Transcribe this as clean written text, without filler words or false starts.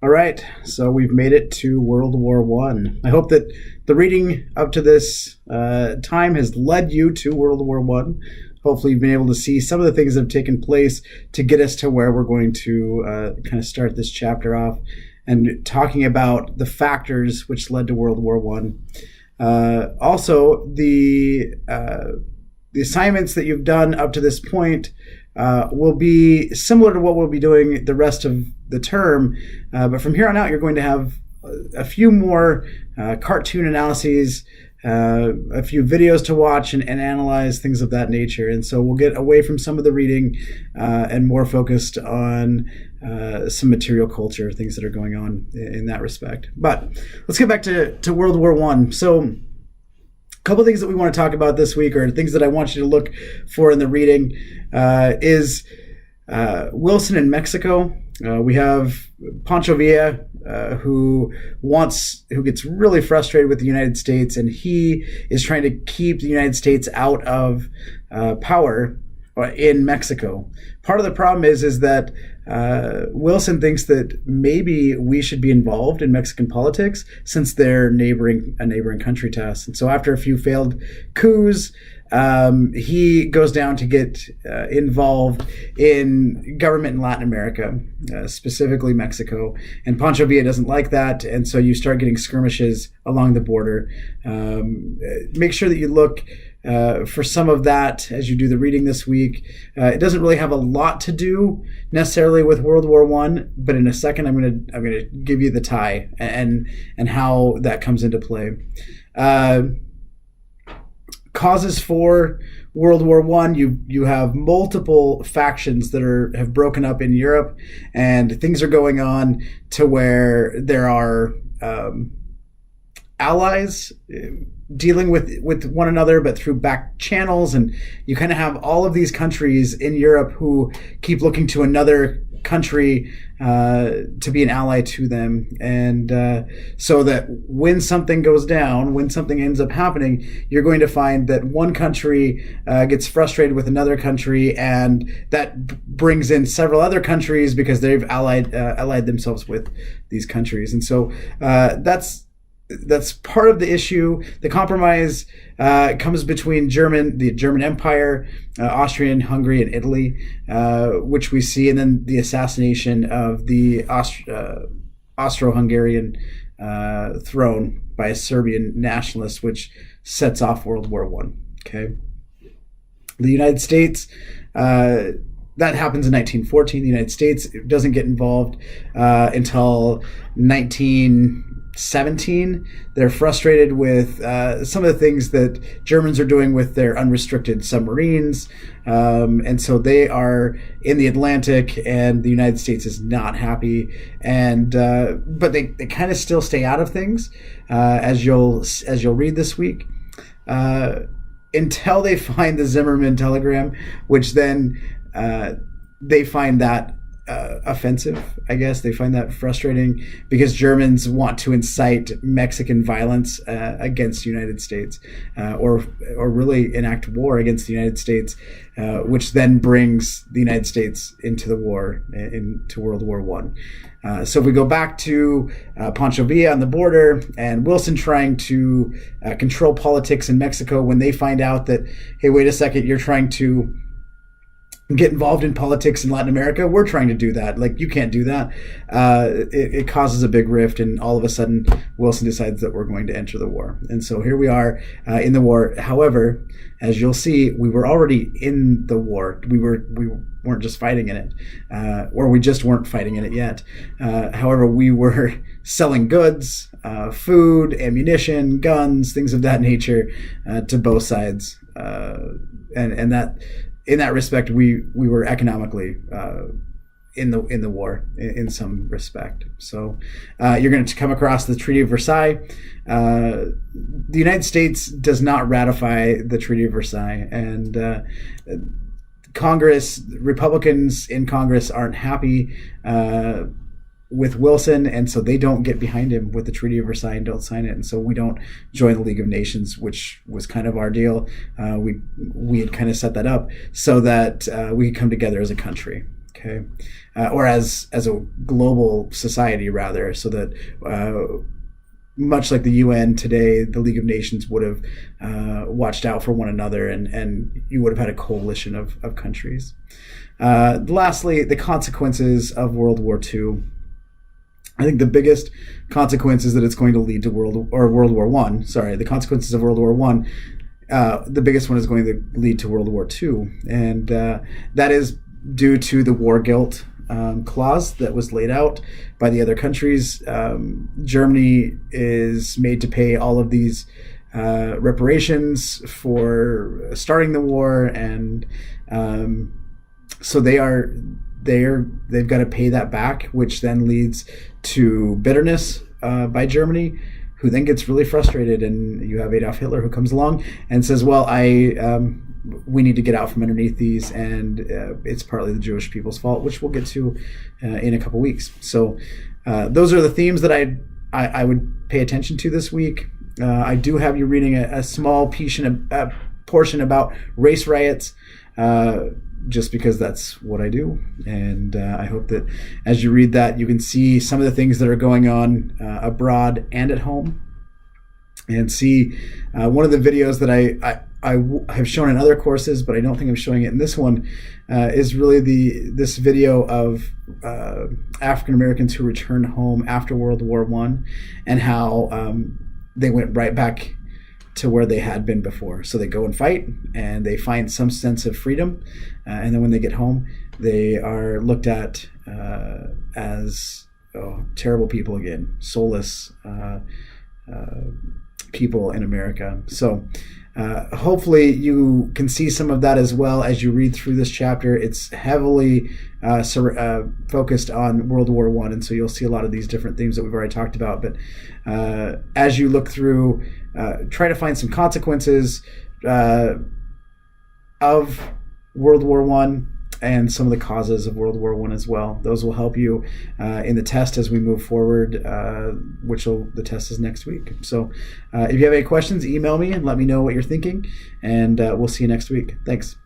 All right, so we've made it to World War One. I hope that the reading up to this time has led you to World War One. Hopefully you've been able to see some of the things that have taken place to get us to where we're going to kind of start this chapter off and talking about the factors which led to World War One. Also, the assignments that you've done up to this point will be similar to what we'll be doing the rest of the term, but from here on out, you're going to have a few more cartoon analyses, a few videos to watch and analyze, things of that nature. And so we'll get away from some of the reading and more focused on some material culture, things that are going on in that respect. But let's get back to World War One. So a couple of things that we want to talk about this week, or things that I want you to look for in the reading, is Wilson in Mexico. We have Pancho Villa, who gets really frustrated with the United States, and he is trying to keep the United States out of power in Mexico. Part of the problem is that Wilson thinks that maybe we should be involved in Mexican politics since they're a neighboring country to us. And so after a few failed coups, he goes down to get involved in government in Latin America, specifically Mexico. And Pancho Villa doesn't like that, and so you start getting skirmishes along the border. Make sure that you look for some of that as you do the reading this week. It doesn't really have a lot to do necessarily with World War One, but in a second I'm gonna give you the tie and how that comes into play. Causes for World War One. You have multiple factions that have broken up in Europe, and things are going on to where there are allies dealing with one another, but through back channels, and you kind of have all of these countries in Europe who keep looking to another country to be an ally to them, and so that when something goes down, when something ends up happening, you're going to find that one country gets frustrated with another country, and that brings in several other countries because they've allied themselves with these countries, and so that's part of the issue. The compromise comes between the German Empire, Austrian, Hungary, and Italy, which we see, and then the assassination of the Austro-Hungarian throne by a Serbian nationalist, which sets off World War One. Okay, the United States. That happens in 1914. The United States doesn't get involved until 1917. They're frustrated with some of the things that Germans are doing with their unrestricted submarines, and so they are in the Atlantic, and the United States is not happy. And but they kind of still stay out of things, as you'll read this week, until they find the Zimmerman telegram, which then they find that offensive, I guess. They find that frustrating because Germans want to incite Mexican violence against the United States, or really enact war against the United States, which then brings the United States into the war, into World War One. So if we go back to Pancho Villa on the border and Wilson trying to control politics in Mexico, when they find out that, hey, wait a second, you're trying to get involved in politics in Latin America, we're trying to do that. Like, you can't do that. It causes a big rift, and all of a sudden Wilson decides that we're going to enter the war. And so here we are in the war. However, as you'll see, we were already in the war. We weren't just fighting in it, or we just weren't fighting in it yet. However, we were selling goods, food, ammunition, guns, things of that nature, to both sides, and that. In that respect, we were economically in the war in some respect. So you're going to come across the Treaty of Versailles. The United States does not ratify the Treaty of Versailles, and Congress, Republicans in Congress aren't happy with Wilson, and so they don't get behind him with the Treaty of Versailles and don't sign it, and so we don't join the League of Nations, which was kind of our deal. We had kind of set that up so that we could come together as a country. Okay. Okay, or as a global society rather, so that much like the UN today, the League of Nations would have watched out for one another, and you would have had a coalition of countries. Lastly, the consequences of World War II. I think the biggest consequence is that it's going to lead to World War One. Sorry, the consequences of World War One. The biggest one is going to lead to World War II, and that is due to the war guilt clause that was laid out by the other countries. Germany is made to pay all of these reparations for starting the war, and so they've got to pay that back, which then leads to bitterness by Germany, who then gets really frustrated, and you have Adolf Hitler who comes along and says, well, we need to get out from underneath these, and it's partly the Jewish people's fault, which we'll get to in a couple weeks. So those are the themes that I would pay attention to this week. I do have you reading a small portion about race riots, just because that's what I do. And I hope that as you read that, you can see some of the things that are going on abroad and at home, and see one of the videos that I have shown in other courses, but I don't think I'm showing it in this one, is really this video of African Americans who returned home after World War One, and how they went right back to where they had been before. So they go and fight, and they find some sense of freedom, and then when they get home, they are looked at as terrible people again, soulless people in America. So hopefully you can see some of that as well as you read through this chapter. It's heavily focused on World War One, and so you'll see a lot of these different themes that we've already talked about. But as you look through, try to find some consequences of World War One and some of the causes of World War One as well. Those will help you in the test as we move forward, the test is next week. So if you have any questions, email me and let me know what you're thinking, and we'll see you next week. Thanks.